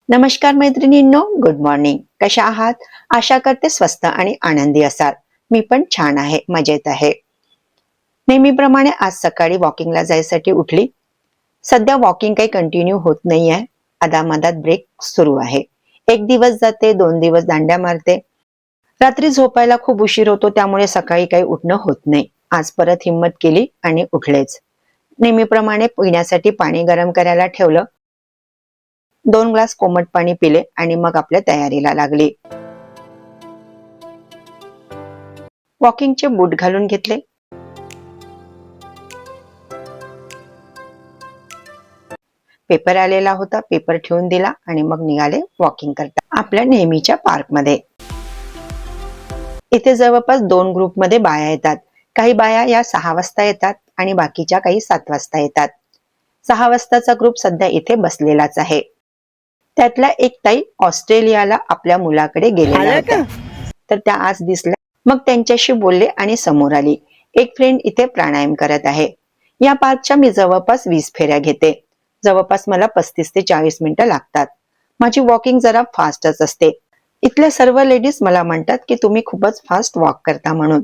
नमस्कार मैत्रिणींनो, good morning. कशा आहात? आशा करते स्वस्त आणि आनंदी असाल. मी पण छान आहे, मजेत आहे. नेहमीप्रमाणे आज सकाळी वॉकिंगला जायसाठी उठली. सध्या वॉकिंग काही कंटिन्यू होत नाहीये. अदामधात ब्रेक सुरू आहे. एक दिवस जाते, 2 दिवस दांड्या मारते. रात्री झोपायला खूप उशीर होतो, त्यामुळे सकाळी काही उठणं होत नाही. आज परत हिम्मत केली आणि उठलेच. नेहमीप्रमाणे पिण्यासाठी पाणी गरम करायला ठेवलं. 2 ग्लास कोमट पाणी पिले आणि मग आपल्या तयारीला लागली. वॉकिंगचे बूट घालून घेतले. पेपर आलेला होता, पेपर ठेवून दिला आणि मग निघाले वॉकिंग करता आपल्या नेहमीच्या पार्कमध्ये. इथे जवळपास 2 ग्रुपमध्ये बाया येतात. काही बाया या 6 वाजता येतात आणि बाकीच्या काही 7 वाजता येतात. 6 वाजताचा ग्रुप सध्या इथे बसलेलाच आहे. त्यातल्या एक ताई ऑस्ट्रेलियाला आपल्या मुलाकडे गेलेल्या होत्या, तर त्या आज दिसल्या. मग त्यांच्याशी बोलले आणि समोर आली. एक फ्रेंड इथे प्राणायाम करत आहे. या पार्कच्या मी जवळपास 20 फेऱ्या घेते. जवळपास मला 35 ते 40 मिनिटं लागतात. माझी वॉकिंग जरा फास्टच असते. इथल्या सर्व लेडीज मला म्हणतात की तुम्ही खूपच फास्ट वॉक करता म्हणून.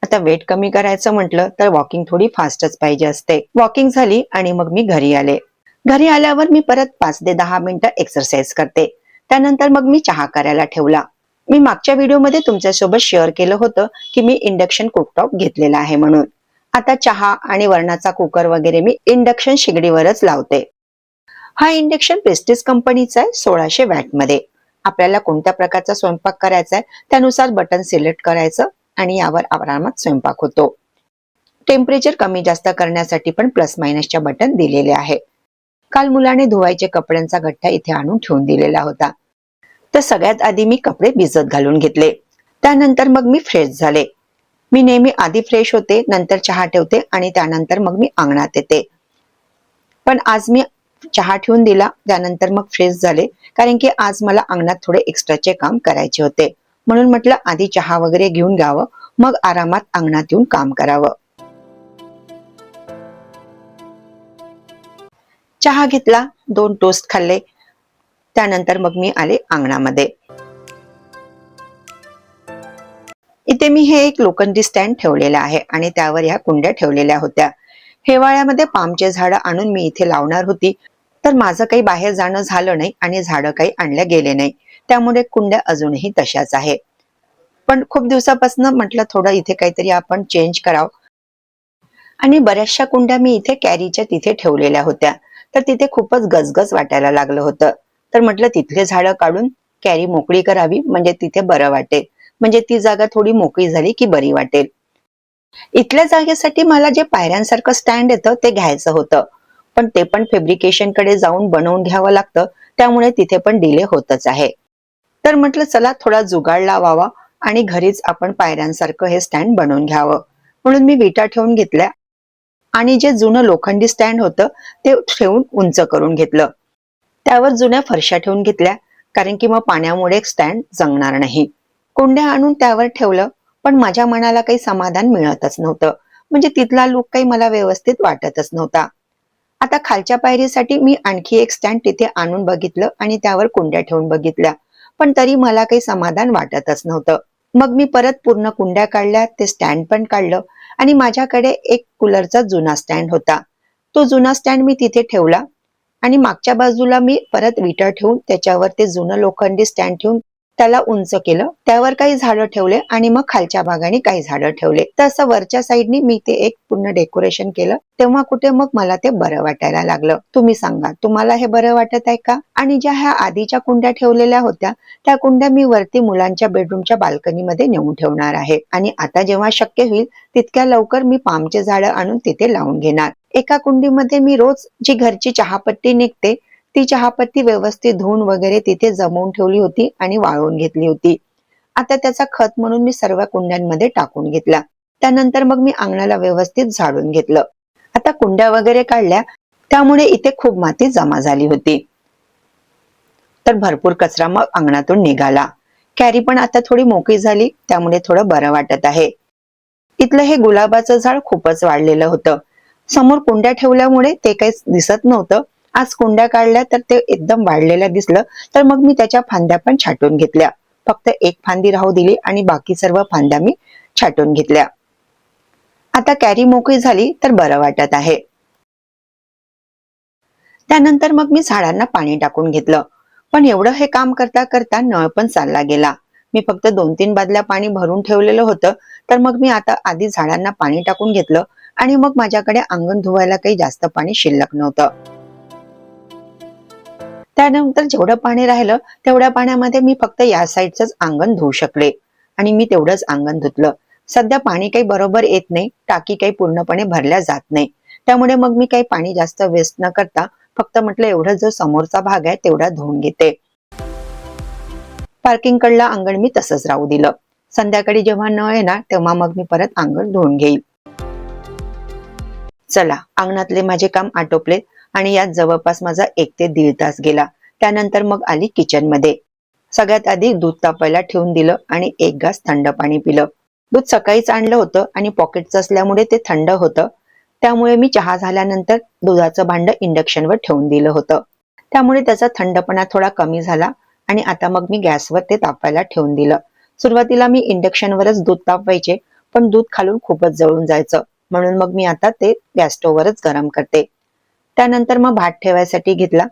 आता वेट कमी करायचं म्हटलं तर वॉकिंग थोडी फास्टच पाहिजे असते. वॉकिंग झाली आणि मग मी घरी आले. घरी आल्यावर मी परत 5 ते 10 मिनिटं एक्सरसाइज करते. त्यानंतर मग मी चहा करायला ठेवला. मी मागच्या व्हिडिओमध्ये तुमच्यासोबत शेअर केलं होतं की मी इंडक्शन कुकटॉप घेतलेला आहे म्हणून. आता चहा आणि वरणाचा कुकर वगैरे मी इंडक्शन शेगडीवरच लावते. हा इंडक्शन प्रेस्टिज कंपनीचा आहे, 1600 वॅट मध्ये. आपल्याला कोणत्या प्रकारचा स्वयंपाक करायचा आहे त्यानुसार बटन सिलेक्ट करायचं आणि यावर आरामात स्वयंपाक होतो. टेम्परेचर कमी जास्त करण्यासाठी पण प्लस मायनसच्या बटन दिलेले आहे. काल मुलाने धुवायचे कपड्यांचा गठ्ठा इथे आणून ठेवून दिलेला होता. तर सगळ्यात आधी मी कपडे भिजत घालून घेतले. त्यानंतर मग मी फ्रेश झाले. मी नेहमी आधी फ्रेश होते, नंतर चहा ठेवते आणि त्यानंतर मग मी अंगणात येते. पण आज मी चहा ठेवून दिला, त्यानंतर मग फ्रेश झाले, कारण की आज मला अंगणात थोडे एक्स्ट्राचे काम करायचे होते. म्हणून म्हटलं आधी चहा वगैरे घेऊन घ्यावं, मग आरामात अंगणात येऊन काम करावं. चहा घेतला, 2 टोस्ट खाल्ले. त्यानंतर मग मी आले अंगणामध्ये. इथे मी हे एक लोखंडी स्टँड ठेवलेला आहे आणि त्यावर ह्या कुंड्या ठेवलेल्या होत्या. हिवाळ्यामध्ये पामचे झाडं आणून मी इथे लावणार होती, तर माझं काही बाहेर जाणं झालं नाही आणि झाडं काही आणल्या गेले नाही. त्यामुळे कुंड्या अजूनही तशाच आहे. पण खूप दिवसापासून म्हटलं थोडं इथे काहीतरी आपण चेंज करावं. आणि बऱ्याचशा कुंड्या मी इथे कॅरीच्या तिथे ठेवलेल्या होत्या, तर तिथे खूपच गजगज वाटायला लागलं होतं. तर म्हटलं तिथले झाडं काढून कॅरी मोकळी करावी, म्हणजे तिथे बरं वाटेल. म्हणजे ती जागा थोडी मोकळी झाली की बरी वाटेल. इथल्या जागेसाठी मला जे पायऱ्यांसारखं स्टँड येतं ते घ्यायचं होतं, पण ते पण फॅब्रिकेशन कडे जाऊन बनवून घ्यावं लागतं. त्यामुळे तिथे पण डिले होतच आहे. तर म्हटलं चला थोडा जुगाड लावावा आणि घरीच आपण पायऱ्यांसारखं हे स्टँड बनवून घ्यावं. म्हणून मी विटा ठेवून घेतल्या आणि जे जुनं लोखंडी स्टँड होतं ते ठेवून उंच करून घेतलं. त्यावर जुन्या फरशा ठेवून घेतल्या, कारण की मग पाण्यामुळे स्टँड जंगणार नाही. कुंड्या आणून त्यावर ठेवलं, पण माझ्या मनाला काही समाधान मिळतच नव्हतं. म्हणजे तिथला लुक काही मला व्यवस्थित वाटतच नव्हता. आता खालच्या पायरीसाठी मी आणखी एक स्टँड तिथे आणून बघितलं आणि त्यावर कुंड्या ठेवून बघितल्या, पण तरी मला काही समाधान वाटतच नव्हतं. मग मी परत पूर्ण कुंड्या काढल्या, ते स्टँड पण काढलं आणि माझ्याकडे एक कूलरचा जुना स्टँड होता. तो जुना स्टँड मी तिथे ठेवला आणि मागच्या बाजूला मी परत विटा ठेवून त्याच्यावर ते जुनं लोखंडी स्टँड ठेवून त्याला उंच केलं. त्यावर काही झाडं ठेवले आणि मग खालच्या भागाने काही झाडं ठेवले. तर असं वरच्या साईडनी मी ते एक पूर्ण डेकोरेशन केलं. तेव्हा कुठे मग मला ते बरं वाटायला लागलं. तुम्ही सांगा, तुम्हाला हे बरं वाटत आहे का? आणि ज्या ह्या आधीच्या कुंड्या ठेवलेल्या होत्या, त्या कुंड्या मी वरती मुलांच्या बेडरूमच्या बाल्कनीमध्ये नेऊन ठेवणार आहे. आणि आता जेव्हा शक्य होईल तितक्या लवकर मी पामचे झाडं आणून तिथे लावून घेणार. एका कुंडीमध्ये मी रोज जी घरची चहापत्ती निघते ती चहापत्ती व्यवस्थित धुवून वगैरे तिथे जमवून ठेवली होती आणि वाळवून घेतली होती. आता त्याचा खत म्हणून मी सर्व कुंड्यांमध्ये टाकून घेतला. त्यानंतर मग मी अंगणाला व्यवस्थित झाडून घेतलं. आता कुंड्या वगैरे काढल्या, त्यामुळे इथे खूप माती जमा झाली होती. तर भरपूर कचरा मग अंगणातून निघाला. कॅरी पण आता थोडी मोकळी झाली, त्यामुळे थोडं बरं वाटत आहे. इथलं हे गुलाबाचं झाड खूपच वाढलेलं होतं. समोर कुंड्या ठेवल्यामुळे ते काही दिसत नव्हतं आज कुंड्या काढल्या तर ते एकदम वाढलेल्या दिसलं, तर मग मी त्याच्या फांद्या पण छाटून घेतल्या. फक्त एक फांदी राहू दिली आणि बाकी सर्व फांद्या मी छाटून घेतल्या. आता कॅरी मोकळी झाली तर बरं वाटत आहे. त्यानंतर मग मी झाडांना पाणी टाकून घेतलं. पण एवढं हे काम करता करता नळ पण चालला गेला. मी फक्त 2-3 बादल्या पाणी भरून ठेवलेलं होतं, तर मग मी आता आधी झाडांना पाणी टाकून घेतलं आणि मग माझ्याकडे अंगण धुवायला काही जास्त पाणी शिल्लक नव्हतं. त्यानंतर जेवढं पाणी राहिलं तेवढ्या पाण्यामध्ये मी फक्त या साईडचंच अंगण धुवू शकले आणि मी तेवढंच अंगण धुतलं. सध्या पाणी काही बरोबर येत नाही, टाकी काही पूर्णपणे भरल्या जात नाही. त्यामुळे मग मी काही पाणी जास्त वेस्ट न करता फक्त म्हटलं एवढा जो समोरचा भाग आहे तेवढा धुवून घेते. पार्किंग कडला अंगण मी तसंच राहू दिलं. संध्याकाळी जेव्हा नळ येणार तेव्हा मग मी परत अंगण धुवून घेईल. चला, अंगणातले माझे काम आटोपले आणि यात जवळपास माझा 1 ते 1.5 तास गेला. त्यानंतर मग आली किचन मध्ये. सगळ्यात आधी दूध तापायला ठेवून दिलं आणि 1 ग्लास थंड पाणी पिलं. दूध सकाळीच आणलं होतं आणि पॉकेटचं असल्यामुळे ते थंड होतं. त्यामुळे मी चहा झाल्यानंतर दुधाचं भांड इंडक्शनवर ठेवून दिलं होतं. त्यामुळे त्याचा थंडपणा थोडा कमी झाला आणि आता मग मी गॅसवर ते तापायला ठेवून दिलं. सुरुवातीला मी इंडक्शनवरच दूध तापवायचे, पण दूध खालून खूपच जळून जायचं. म्हणून मग मी आता ते गॅस स्टोव्हवरच गरम करते. त्यानंतर मग भात ठेवायसाठी घेतला.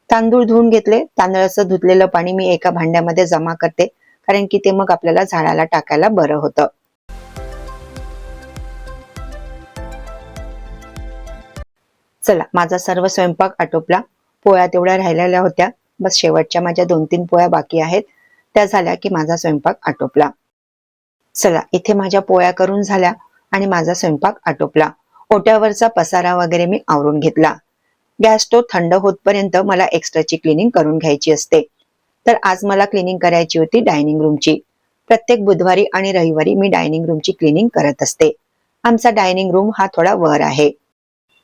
तांदूळ धुवून घेतले. तांदळाचं धुतलेलं पाणी मी एका भांड्यामध्ये जमा करते, कारण की ते मग आपल्याला झाडाला टाकायला बरं होतं. चला, माझा सर्व स्वयंपाक आटोपला. पोळ्या तेवढ्या राहिलेल्या होत्या. बस शेवटच्या माझ्या 2-3 पोळ्या बाकी आहेत. त्या झाल्या की माझा स्वयंपाक आटोपला. चला, इथे माझ्या पोळ्या करून झाल्या आणि माझा स्वयंपाक आटोपला. ओट्यावरचा पसारा वगैरे मी आवरून घेतला. गॅस स्टोव्ह थंड होतपर्यंत मला एक्स्ट्राची क्लिनिंग करून घ्यायची असते. तर आज मला क्लिनिंग करायची होती डायनिंग रूमची. प्रत्येक बुधवारी आणि रविवारी मी डायनिंग रूमची क्लिनिंग करत असते. आमचा डायनिंग रूम हा थोडा वर आहे.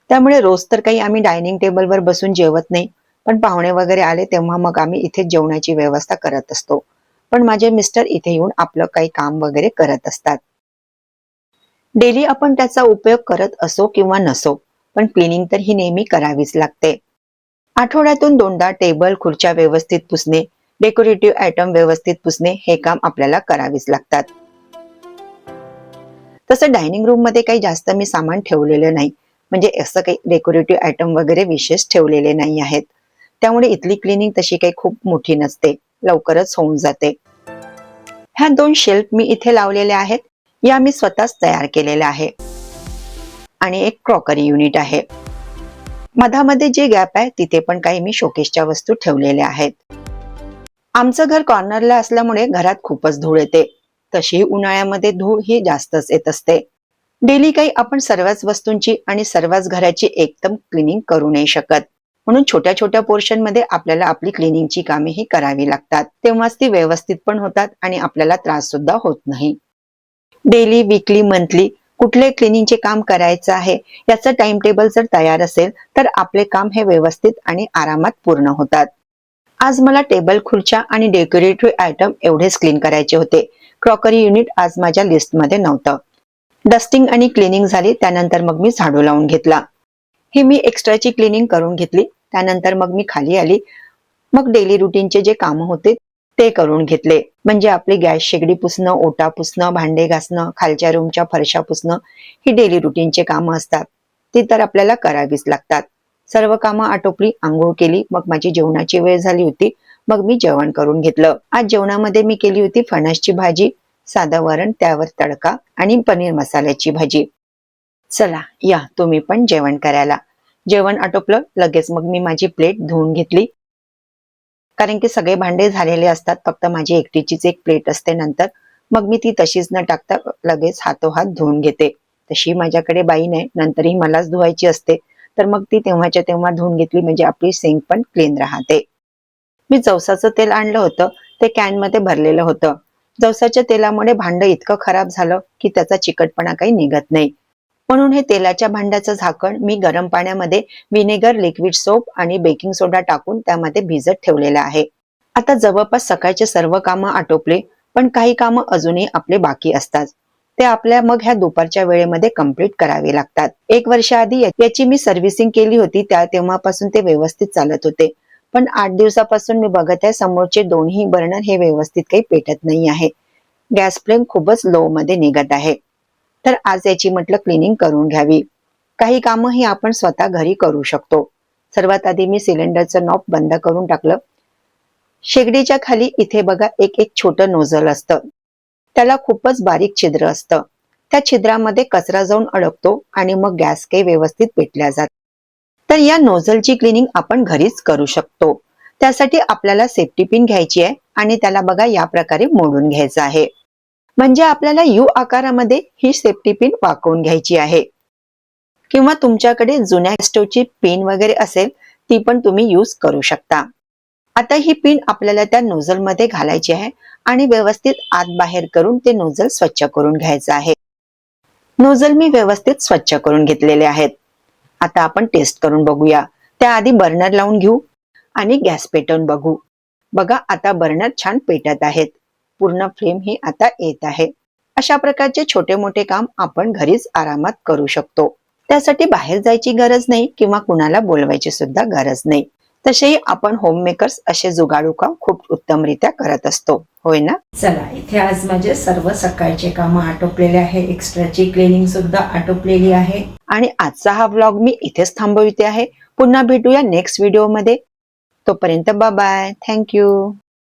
त्यामुळे रोज तर काही आम्ही डायनिंग टेबलवर बसून जेवत नाही. पण पाहुणे वगैरे आले तेव्हा मग आम्ही इथे जेवणाची व्यवस्था करत असतो. पण माझे मिस्टर इथे येऊन आपलं काही काम वगैरे करत असतात. डेली आपण त्याचा उपयोग करत असो किंवा नसो, पण क्लिनिंग तर ही नेहमी करावीच लागते. आठवड्यातून 2दा टेबल खुर्च्या व्यवस्थित पुसणे, डेकोरेटिव्ह आयटम व्यवस्थित पुसणे हे काम आपल्याला करावीच लागतात. तसं डायनिंग रूम मध्ये काही जास्त मी सामान ठेवलेलं नाही, म्हणजे असं काही डेकोरेटिव्ह आयटम वगैरे विशेष ठेवलेले नाही आहेत. त्यामुळे इथली क्लिनिंग तशी काही खूप मोठी नसते, लवकरच होऊन जाते. ह्या 2 शेल्फ मी इथे लावलेल्या आहेत. या मी स्वतःच तयार केलेल्या आहे आणि एक क्रॉकरी युनिट आहे. मधामध्ये जे गॅप आहे तिथे पण काही मी शोकेसच्या वस्तू ठेवलेल्या आहेत. आमचं घर कॉर्नरला असल्यामुळे घरात खूपच धूळ येते. तशी उन्हाळ्यामध्ये धूळ ही जास्तच येत असते. डेली काही आपण सर्वच वस्तूंची आणि सर्वच घराची एकदम क्लिनिंग करू नाही शकत. म्हणून छोट्या छोट्या पोर्शन मध्ये आपल्याला आपली क्लिनिंगची कामे ही करावी लागतात. तेव्हाच ती व्यवस्थित पण होतात आणि आपल्याला त्रास सुद्धा होत नाही. डेली, वीकली, मंथली कुठले क्लिनिंगचे काम करायचं आहे याचं टाइम टेबल जर तयार असेल तर आपले काम हे व्यवस्थित आणि आरामात पूर्ण होतात. आज मला टेबल, खुर्च्या आणि डेकोरेटिव्ह आयटम एवढेच क्लीन करायचे होते. क्रॉकरी युनिट आज माझ्या लिस्टमध्ये नव्हतं. डस्टिंग आणि क्लिनिंग झाली त्यानंतर मग मी झाडू लावून घेतला. ही मी एक्स्ट्राची क्लिनिंग करून घेतली. त्यानंतर मग मी खाली आली. मग डेली रुटीनचे जे काम होते ते करून घेतले. म्हणजे आपली गॅस शेगडी पुसणं, ओटा पुसणं, भांडे घासणं, खालच्या रूमच्या फरशा पुसणं ही डेली रुटीनचे कामं असतात. ती तर आपल्याला करावीच लागतात. सर्व कामं आटोपली, अंघोळ केली. मग माझी जेवणाची वेळ झाली होती. मग मी जेवण करून घेतलं. आज जेवणामध्ये मी केली होती फणसची भाजी, साधं वरण, त्यावर तडका आणि पनीर मसाल्याची भाजी. चला, या तुम्ही पण जेवण करायला. जेवण आटोपलं, लगेच मग मी माझी प्लेट धुवून घेतली. कारण की सगळे भांडे झालेले असतात, फक्त माझी एकटीचीच एक प्लेट असते नंतर. मग मी ती तशीच न टाकता लगेच हातोहात धुवून घेते. तशी माझ्याकडे बाई नाही, नंतरही मलाच धुवायची असते. तर मग ती तेव्हाच्या तेव्हा धुवून घेतली म्हणजे आपली सिंक पण क्लीन राहते. मी जवसाचं तेल आणलं होतं, ते कॅन मध्ये भरलेलं होतं. जवसाच्या तेलामुळे भांडं इतकं खराब झालं की त्याचा चिकटपणा काही निघत नाही. म्हणून हे तेलाच्या भांड्याचं झाकण मी गरम पाण्यामध्ये व्हिनेगर, लिक्विड सोप आणि बेकिंग सोडा टाकून त्यामध्ये भिजत ठेवलेलं आहे. आता जवळपास सकाळचे सर्व कामं आटोपले, पण काही कामं अजूनही आपले बाकी असतात. ते आपल्या मग ह्या दुपारच्या वेळेमध्ये कंप्लीट करावे लागतात. 1 वर्षाआधी याची मी सर्व्हिसिंग केली होती, तेव्हापासून ते व्यवस्थित चालत होते. पण 8 दिवसापासून मी बघत आहे समोरचे दोन्ही बर्नर हे व्यवस्थित काही पेटत नाही आहे. गॅस फ्लेम खूपच लो मध्ये निघत आहे. तर आज याची म्हटलं क्लिनिंग करून घ्यावी. काही कामं ही आपण स्वतः घरी करू शकतो. सर्वात आधी मी सिलेंडरचं नॉब बंद करून टाकलं. शेगडीच्या खाली इथे बघा एक छोटं नोझल असतं. त्याला खूपच बारीक छिद्र असतं. त्या छिद्रामध्ये कचरा जाऊन अडकतो आणि मग गॅस काही व्यवस्थित पेटल्या जात. तर या नोझलची क्लिनिंग आपण घरीच करू शकतो. त्यासाठी आपल्याला सेफ्टी पिन घ्यायची आहे आणि त्याला बघा या प्रकारे मोडून घ्यायचं आहे. म्हणजे आपल्याला यू आकारामध्ये ही सेफ्टी पिन वाकवून घ्यायची आहे. किंवा तुमच्याकडे जुन्या स्टोवची पिन वगैरे असेल ती पण तुम्ही यूज करू शकता. आता ही पिन आपल्याला त्या नोझल मध्ये घालायची आहे आणि व्यवस्थित आत बाहेर करून ते नोझल स्वच्छ करून घ्यायचं आहे. नोझल मी व्यवस्थित स्वच्छ करून घेतलेले आहेत. आता आपण टेस्ट करून बघूया. त्याआधी बर्नर लावून घेऊ आणि गॅस पेटवून बघू. बघा आता बर्नर छान पेटत आहेत. पूर्ण फ्लेम ही आता येत आहे. अशा प्रकारचे छोटे मोठे काम आपण घरीच आरामात करू शकतो. त्यासाठी बाहेर जायची गरज नाही किंवा कुणाला बोलवायची सुद्धा गरज नाही. तसेही आपण होम मेकर्स असे जुगाडू काम खूप उत्तमरित्या करत असतो, होय ना? चला, इथे आज माझे सर्व सकाळचे काम आटोपलेले आहे. एक्स्ट्राची क्लिनिंग सुद्धा आटोपलेली आहे आणि आजचा हा व्लॉग मी इथेच थांबवते आहे. पुन्हा भेटूया नेक्स्ट व्हिडिओ मध्ये. तोपर्यंत बाय बाय. थँक्यू.